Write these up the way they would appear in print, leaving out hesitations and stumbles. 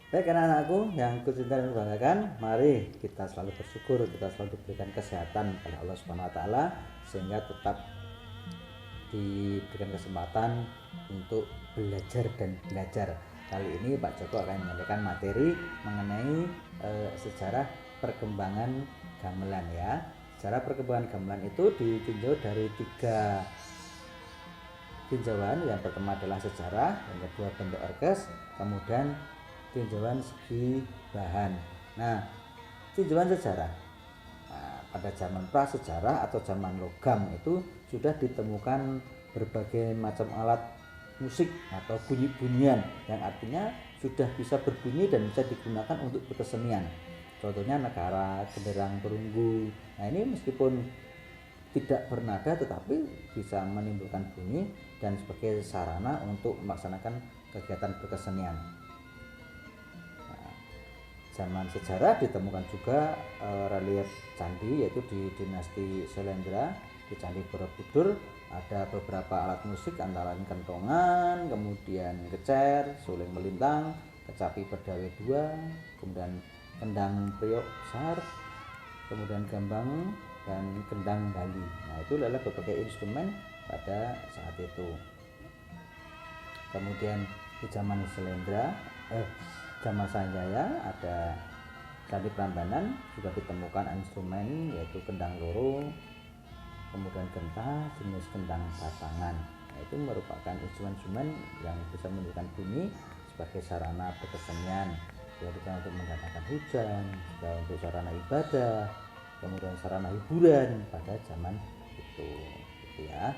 Baik anak-anakku yang kucintai dan kubanggakan, mari kita selalu bersyukur, kita selalu diberikan kesehatan oleh Allah Subhanahu wa taala sehingga tetap diberikan kesempatan untuk belajar dan belajar. Kali ini Pak Joko akan menyampaikan materi mengenai sejarah perkembangan gamelan ya. Sejarah perkembangan gamelan itu ditinjau dari 3 tinjauan. Yang pertama adalah sejarah, yang kedua bentuk orkes, kemudian tinjauan segi bahan. Nah, tinjauan sejarah. Nah, pada zaman prasejarah atau zaman logam itu sudah ditemukan berbagai macam alat musik atau bunyi-bunyian yang artinya sudah bisa berbunyi dan bisa digunakan untuk berkesenian. Contohnya negara, genderang, perunggu. Nah, ini meskipun tidak bernada tetapi bisa menimbulkan bunyi dan sebagai sarana untuk melaksanakan kegiatan berkesenian. Zaman sejarah ditemukan juga relief candi, yaitu di dinasti Syailendra. Di Candi Borobudur ada beberapa alat musik antara lain kentongan, kemudian kecer, suling melintang, kecapi berdawe dua, kemudian kendang priok besar, kemudian gambang dan kendang Bali. Nah, itu adalah berbagai instrumen pada saat itu. Kemudian di zaman zaman Sanjaya ada Candi Prambanan juga ditemukan instrumen yaitu kendang loro, kemudian genta jenis kendang batangan. Nah, itu merupakan instrumen-instrumen yang bisa menunjukkan bunyi sebagai sarana berkesenian, yaitu untuk mendatangkan hujan, juga untuk sarana ibadah, kemudian sarana hiburan pada zaman itu, gitu ya.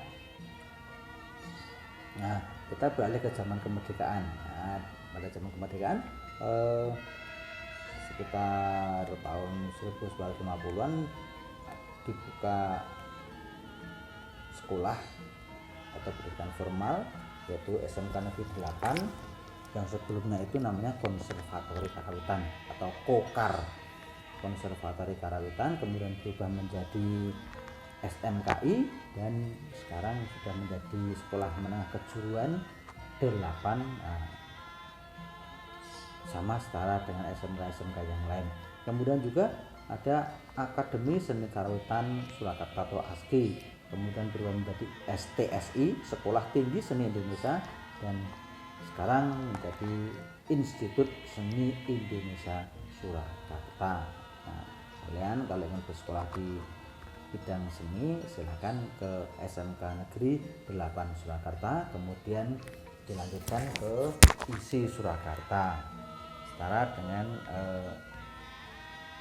Nah, kita beralih ke zaman kemerdekaan. Nah, pada zaman kemerdekaan sekitar tahun 1950-an dibuka sekolah atau pendidikan formal yaitu SMK Negeri 8 yang sebelumnya itu namanya Konservatori Karawitan atau KOKAR, Konservatori Karawitan, kemudian berubah menjadi SMKI dan sekarang sudah menjadi Sekolah Menengah Kejuruan 8, sama setara dengan SMK-SMK yang lain. Kemudian juga ada Akademi Seni Karawitan Surakarta atau ASKI, kemudian berubah menjadi STSI, Sekolah Tinggi Seni Indonesia, dan sekarang menjadi Institut Seni Indonesia Surakarta. Nah, kalian kalau ingin bersekolah di bidang seni silakan ke SMK Negeri 8 Surakarta, kemudian dilanjutkan ke ISI Surakarta setara dengan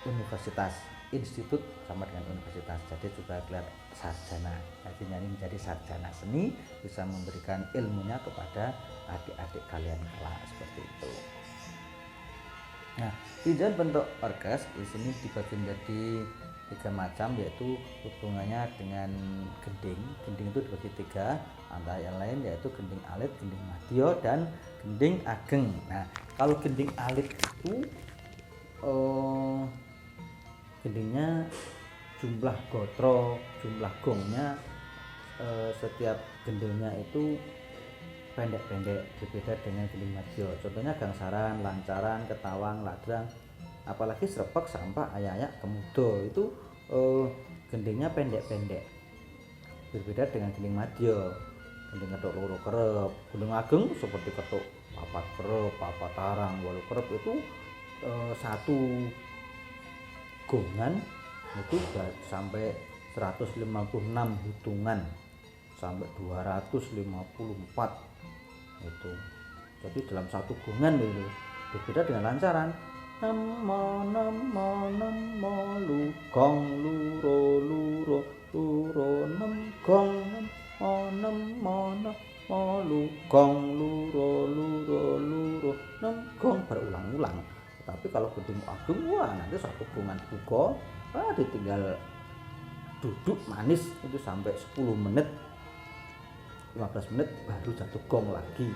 universitas, institut sama dengan universitas, jadi juga gelar sarjana. Artinya ini menjadi sarjana seni, bisa memberikan ilmunya kepada adik-adik kalian kelak, seperti itu. Nah, tinjauan bentuk orkes di sini dibagi menjadi 3 macam, yaitu hubungannya dengan gending. Gending itu dibagi 3, antara yang lain yaitu gending alit, gending madya, dan gending ageng. Nah, kalau gending alit itu gendingnya jumlah gotro, jumlah gongnya setiap gendingnya itu pendek-pendek, berbeda dengan gending madya. Contohnya gangsaran, lancaran, ketawang, ladrang, apalagi srepek, sampah, ayak-ayak, kemudo itu gendingnya pendek-pendek, berbeda dengan gending madya. Gending ketuk loro kerep, gending ageng seperti ketuk papat kerep, papat tarang, 8 kerep itu satu gongan itu sampai 156 hitungan sampai 254 itu. Jadi dalam satu gongan itu berbeda dengan lancaran. Namo namo namo lu gong luro luro luro nem gong namo namo lu gong luro luro luro nem gong, berulang-ulang. Tapi kalau gending agung, wah nanti satu gongan buka, ditinggal duduk manis itu sampai 10 menit 15 menit baru jatuh gong lagi.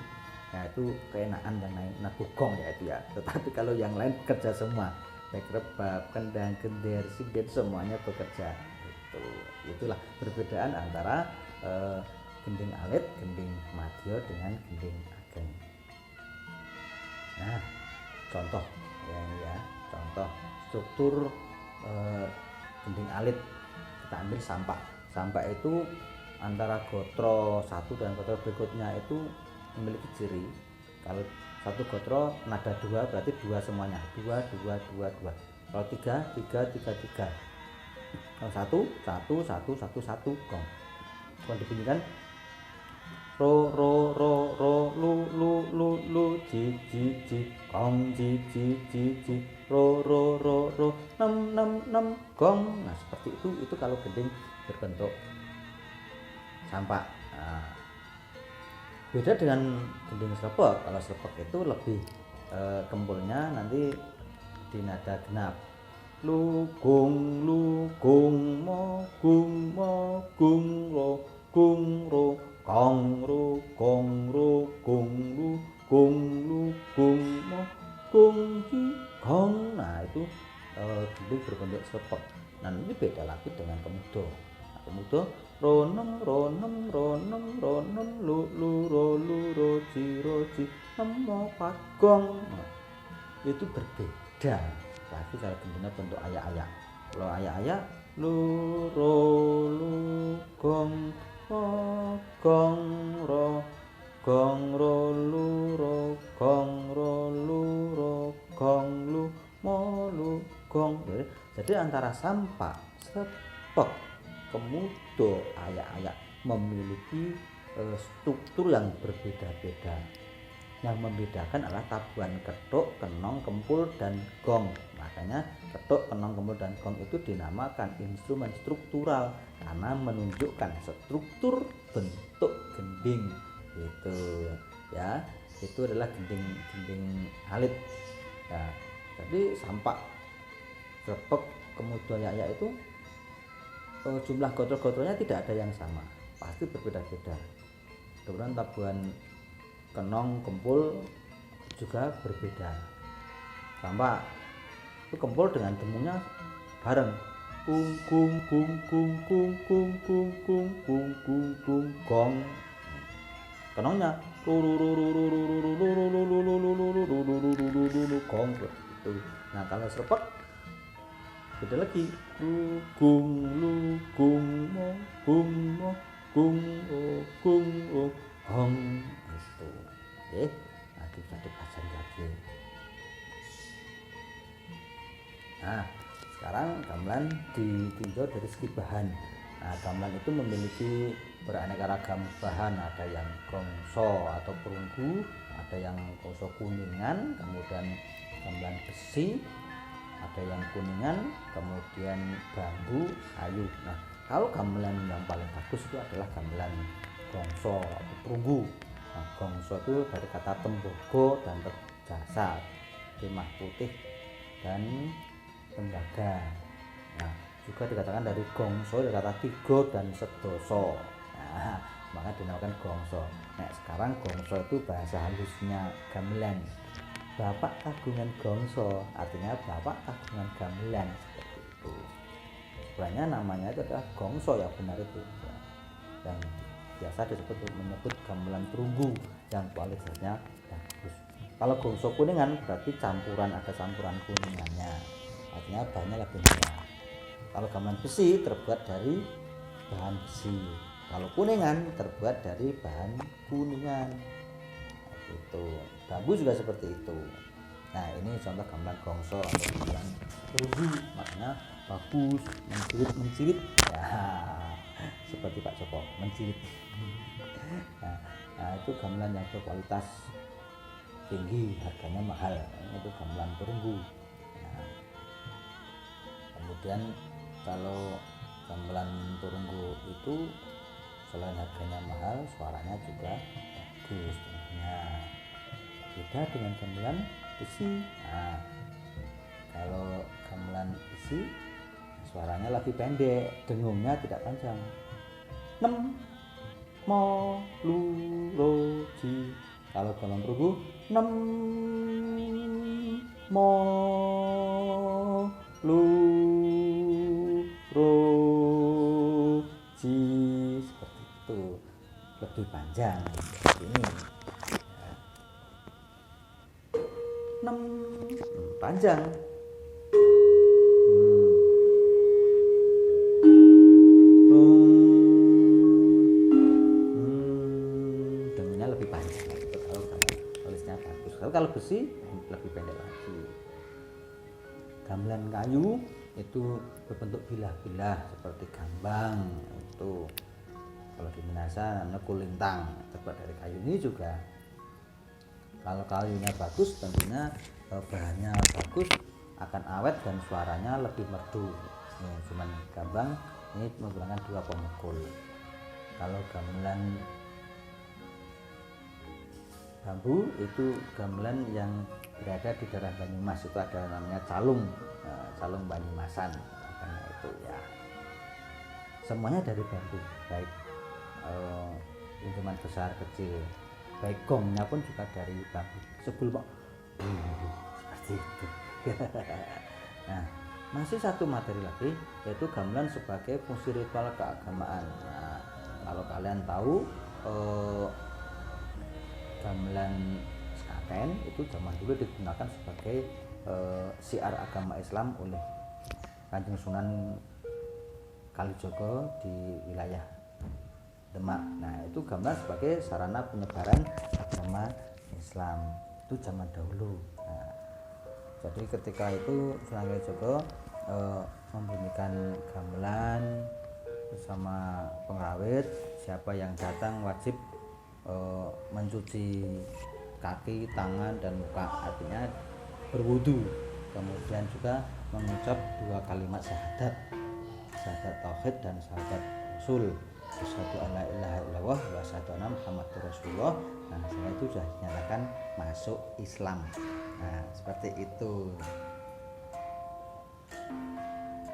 Nah, itu keenaan dan nabuh gong ya itu ya. Tetapi kalau yang lain bekerja semua, baik rebab, kendang, gender, sinden, semuanya bekerja. Itulah perbedaan antara gending alit, gending madya dengan gending ageng. Nah, contoh ya, ini ya contoh struktur gending alit. Kita ambil sampak itu antara gotro satu dan gotro berikutnya itu memiliki ciri. Kalau satu gotro nada dua berarti dua semuanya, dua. Kalau tiga. Kalau satu gong. Kalau dibunyikan ro lu ji gong ji ro nem gong. Nah seperti itu kalau gending berbentuk sampak. Nah, beda dengan gending slepek. Kalau slepek itu lebih kempulnya nanti di nada genap. Lu gung mo gung ro gong ro gung lu gung mo gung ji gong. Nah itu gending berbentuk slepek. Nah ini beda lagi dengan kemudo. Kemudo ronem lu ji nemo pagong. Nah, itu berbeda lagi kalau gendingnya bentuk ayak-ayak. Kalau ayak-ayak lu gong ro lu gong lu mo lu gong. Jadi antara sampak, slepek, kemudo, ayak-ayak memiliki struktur yang berbeda-beda. Yang membedakan adalah tabuhan ketuk, kenong, kempul, dan gong. Makanya ketuk, kenong, kempul, dan gong itu dinamakan instrumen struktural karena menunjukkan struktur bentuk gending. Itu ya, itu adalah gending alit. Nah, jadi sampak, slepek, kemudo, ayak-ayak itu jumlah gotro-gotronya tidak ada yang sama, pasti berbeda-beda. Kemudian tabuhan kenong, kempul juga berbeda. Sampak itu kempul dengan demunya bareng, kung gong. Kenongnya gong itu. Nah kalau slepek beda lagi, gung mo gong itu. Oke, nanti bisa dipasang lagi. Nah sekarang gamelan ditinjau dari segi bahan. Nah gamelan itu memiliki beraneka ragam bahan. Ada yang gongso atau perunggu, ada yang gongso kuningan, kemudian gamelan besi, ada yang kuningan, kemudian bambu, kayu. Nah kalau gamelan yang paling bagus itu adalah gamelan gongso atau perunggu. Nah, gongso itu dari kata tembogo dan terjasa, timah putih dan tembaga. Nah juga dikatakan dari gongso dari kata tiga dan sedoso. Nah maka dinamakan gongso. Nah sekarang gongso itu bahasa halusnya gamelan. Bapak kagungan gongso artinya bapak kagungan gamelan, seperti itu. Sebenarnya namanya itu adalah gongso yang benar itu, yang biasa disebut menyebut gamelan perunggu yang kualitasnya bagus. Kalau gongso kuningan berarti ada campuran kuningannya, artinya bahannya lebih murah. Kalau gamelan besi terbuat dari bahan besi, kalau kuningan terbuat dari bahan kuningan. Itu bambu juga seperti itu. Nah ini contoh gamelan gongso atau gamelan perunggu, makanya bagus, mencirit ya, seperti Pak Joko mencirit. Nah itu gamelan yang berkualitas tinggi, harganya mahal, itu gamelan perunggu. Nah, kemudian kalau gamelan perunggu itu selain harganya mahal, suaranya juga bagus tentunya. Beda dengan gamelan besi. Nah, kalau gamelan besi suaranya lebih pendek, dengungnya tidak panjang. Nem mo lu ro ji. Kalau gamelan perunggu nem mo lu ro ji, seperti itu, lebih panjang seperti ini. Nem panjang. Dengunnya lebih panjang gitu, kalau tulisnya bagus. Kalau besi lebih pendek lagi. Gamelan kayu itu berbentuk bilah-bilah seperti gambang itu. Kalau di Minahasa namanya kulintang, terbuat dari kayu. Ini juga kalau kayunya bagus tentunya bahannya bagus, akan awet dan suaranya lebih merdu. Cuman gambang ini menggunakan 2 pemukul. Kalau gamelan bambu itu gamelan yang berada di daerah Banyumas, itu ada namanya calung, calung Banyumasan, makanya itu ya. Semuanya dari bambu, baik instrumen besar kecil, baik gongnya pun juga dari bambu. Sebelum seperti itu. Nah, masih satu materi lagi, yaitu gamelan sebagai fungsi ritual keagamaan. Nah, kalau kalian tahu gamelan sekaten itu zaman dulu digunakan sebagai syiar agama Islam oleh Kanjeng Sunan Kalijogo di wilayah Demak. Nah, itu gamelan sebagai sarana penyebaran agama Islam itu zaman dahulu. Nah, jadi ketika itu Sunan Kalijogo membunyikan gamelan bersama pengrawit, siapa yang datang wajib mencuci kaki, tangan, dan muka, artinya berwudu. Kemudian juga mengucap 2 kalimat syahadat, syahadat tauhid dan syahadat rasul, asyhadu alla ilaha illallah wa asyhadu anna muhammadar rasulullah. Nah, setelah itu sudah dinyatakan masuk Islam. Nah, seperti itu.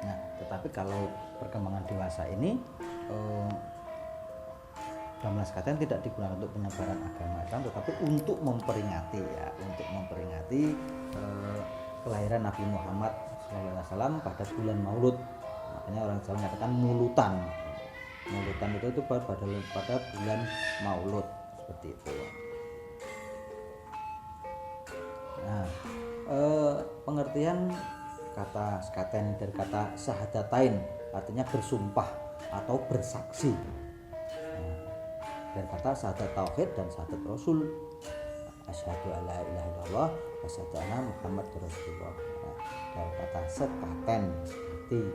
Nah, tetapi kalau perkembangan dewasa ini gamelan sekaten tidak digunakan untuk penyebaran agama Islam, tetapi untuk memperingati ya, untuk memperingati kelahiran Nabi Muhammad SAW pada bulan Maulud. Makanya orang Jawa menyatakan mulutan. Mulutan itu pada bulan Maulud, seperti itu. Nah, pengertian kata sekaten dari kata syahadatain, artinya bersumpah atau bersaksi. Dan kata syahadat tauhid dan syahadat rasul, asyhadu alla ilaha illallah wa asyhadu anna muhammadar rasulullah. Dan kata sekaten seperti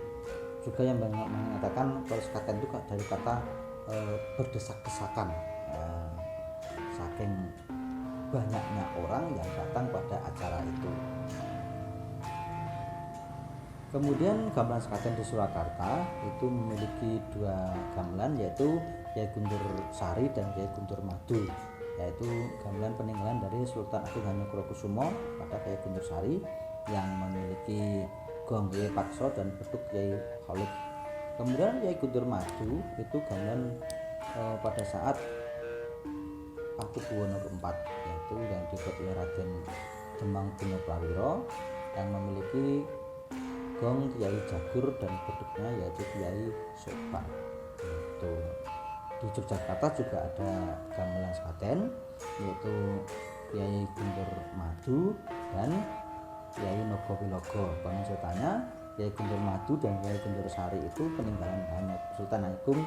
juga yang mengatakan kalau sekaten itu dari kata berdesak-desakan, saking banyaknya orang yang datang pada acara itu. Kemudian gamelan sekaten di Surakarta itu memiliki 2 gamelan, yaitu Kyai Guntur Sari dan Kyai Guntur Madu, yaitu gamelan peninggalan dari Sultan Agung Hamengkubuwono pada Kyai Guntur Sari yang memiliki gong Kyai Pakso dan beduk Kyai Khalid. Kemudian Kyai Guntur Madu itu gamelan pada saat Pakubuwono keempat, yaitu yang dibuat oleh Raden Demang Bino Prawiro, yang memiliki gong Kyai Jagur dan beduknya yaitu Kyai Sopan. Itu di Yogyakarta juga ada gamelan sekaten, yaitu Kyai Guntur Madu dan Kyai Nogowilogo. Pengusutannya Kyai Guntur Madu dan Kyai Guntur Sari itu peninggalan Sultan Agung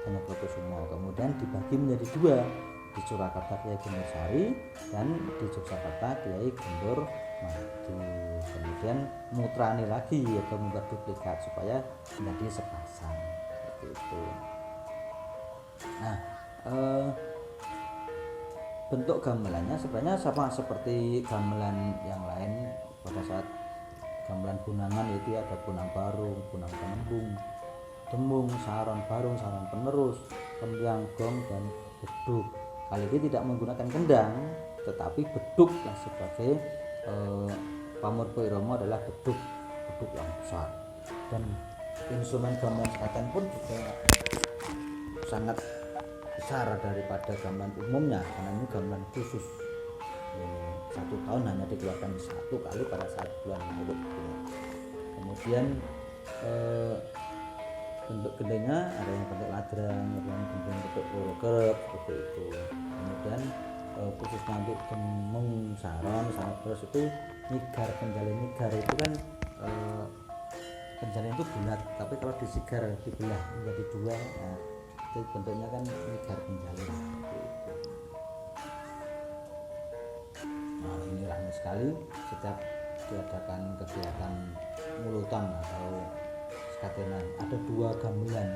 Hamengkubuwono. Kemudian dibagi menjadi 2, di Surakarta Kyai Guntur Sari dan di Yogyakarta Kyai Guntur Madu. Kemudian mutrani lagi atau membuat duplikat supaya menjadi sepasang, seperti itu. Nah, bentuk gamelannya sebenarnya sama seperti gamelan yang lain. Pada saat gamelan bunangan itu ada bunang barung, bunang penembung, demung, saron barung, saron penerus, kembyang, gong, dan beduk. Kali ini tidak menggunakan kendang, tetapi beduk yang sebagai pamurko irama adalah beduk yang besar. Dan instrumen gamelan sekaten pun juga sangat besar daripada gamelan umumnya, karena ini gamelan khusus. 1 tahun hanya dikeluarkan 1 kali pada saat bulan Maulud. Kemudian bentuk gendengnya ada yang bentuk ladrang, ada yang bentuk loro kerep, seperti itu. Kemudian khususnya untuk demung, saron, terus itu nyigar, penjalin nyigar itu kan penjalin itu bulat, tapi kalau disigar dibelah menjadi dua, nah, itu bentuknya kan nyigar penjalin seperti itu. Nah, ini ramai sekali setiap diadakan kegiatan mulutan atau skatenan. Ada 2 gamelan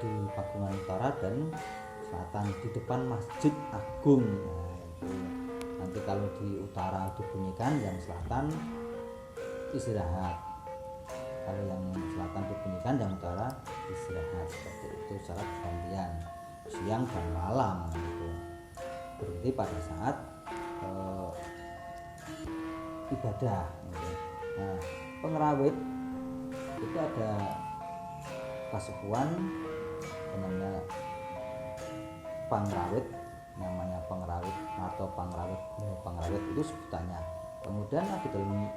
di Pakungan Utara dan Selatan di depan Masjid Agung. Nah, itu nanti kalau di utara dibunyikan, yang selatan istirahat. Kalau yang selatan dibunyikan, yang utara istirahat, seperti itu secara gantian siang dan malam gitu. Berhenti pada saat ibadah gitu. Nah, pengerawit itu ada kasepuan namanya pangrawit, namanya pengrawit atau pangrawit itu sebutannya. Kemudian di dalam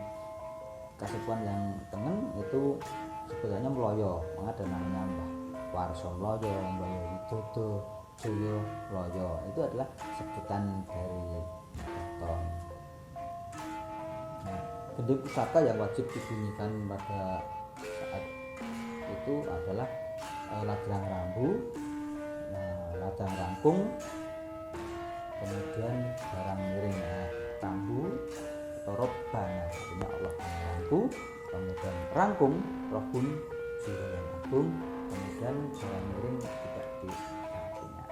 kasepuan yang tengen itu sebutannya Mloyo, ada namanya Mbah Warso Mloyo, Mbah Widodo Joyo Mloyo, itu adalah sebutan dari keraton. Nah, gending pusaka yang wajib dibunyikan pada saat itu adalah ladrang rambu, ladrang rampung, kemudian barang miring, rambu atau robban, artinya Allah mengampu, kemudian rangkung, robun juru yang agung, kemudian barang miring tidak diartinya.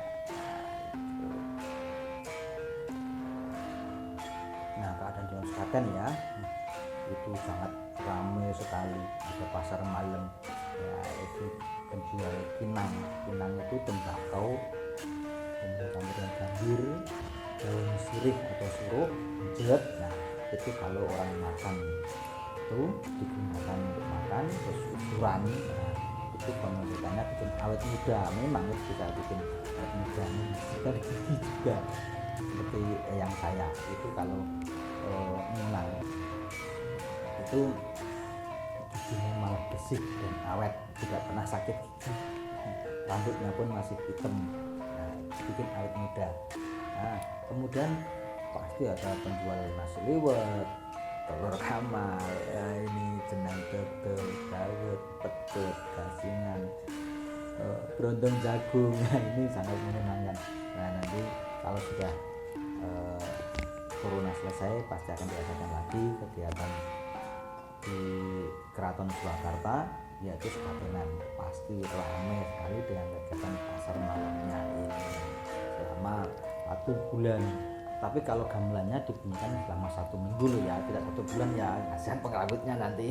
Nah, keadaan di Klaten ya itu sangat ramai sekali, ada pasar malam ya, itu penjual pinang itu tembakau, kemudian gambir, daun sirih atau suruh, jet. Nah, itu kalau orang makan itu digunakan untuk makan. Terus ukuran, nah, itu penelitiannya bikin awet muda, memang bisa bikin awet muda, bisa gigi juga seperti yang saya itu kalau minang itu giginya malah bersih dan awet, tidak pernah sakit gigi, rambutnya pun masih hitam. Nah, bikin awet muda. Nah, kemudian pasti ada penjual nasi liwet, telur kamal, ya ini jenang dodol, dawet, pedut, gasingan, brondong jagung. Nah, ini sangat menyenangkan. Nah, nanti kalau sudah corona selesai pasti akan diadakan lagi kegiatan di Keraton Surakarta, yaitu skatenan. Pasti ramai sekali dengan kegiatan pasar malamnya ini selama 1 bulan. Tapi kalau gamelannya dibunyikan selama 1 minggu loh ya, tidak 1 bulan ya, kasihan pengrawitnya nanti.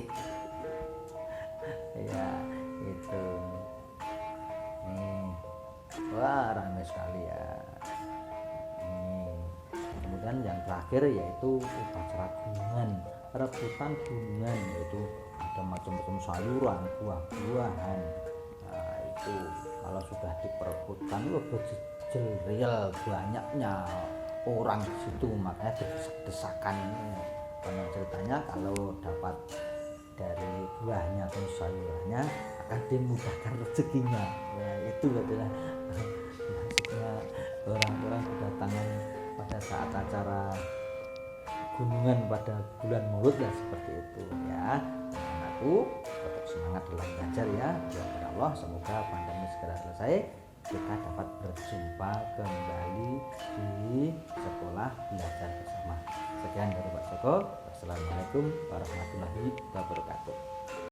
Ya itu nih, wah ramai sekali ya. Kemudian yang terakhir yaitu upacara gunungan, rebutan gunungan, yaitu ada macam-macam sayuran, buah-buahan. Nah, itu kalau sudah diperebutkan real banyaknya orang di situ, makanya desak-desakan. Karena ceritanya kalau dapat dari buahnya atau sayurannya akan dimudahkan rezekinya. Ya, itu adalah maksudnya orang-orang berdatangan pada saat acara gunungan pada bulan Maulud ya, seperti itu ya. Aku tetap semangat dalam belajar ya, doa Allah semoga pandemi segera selesai, kita dapat berjumpa kembali di sekolah belajar bersama. Sekian dari Pak Joko. Wassalamualaikum warahmatullahi wabarakatuh.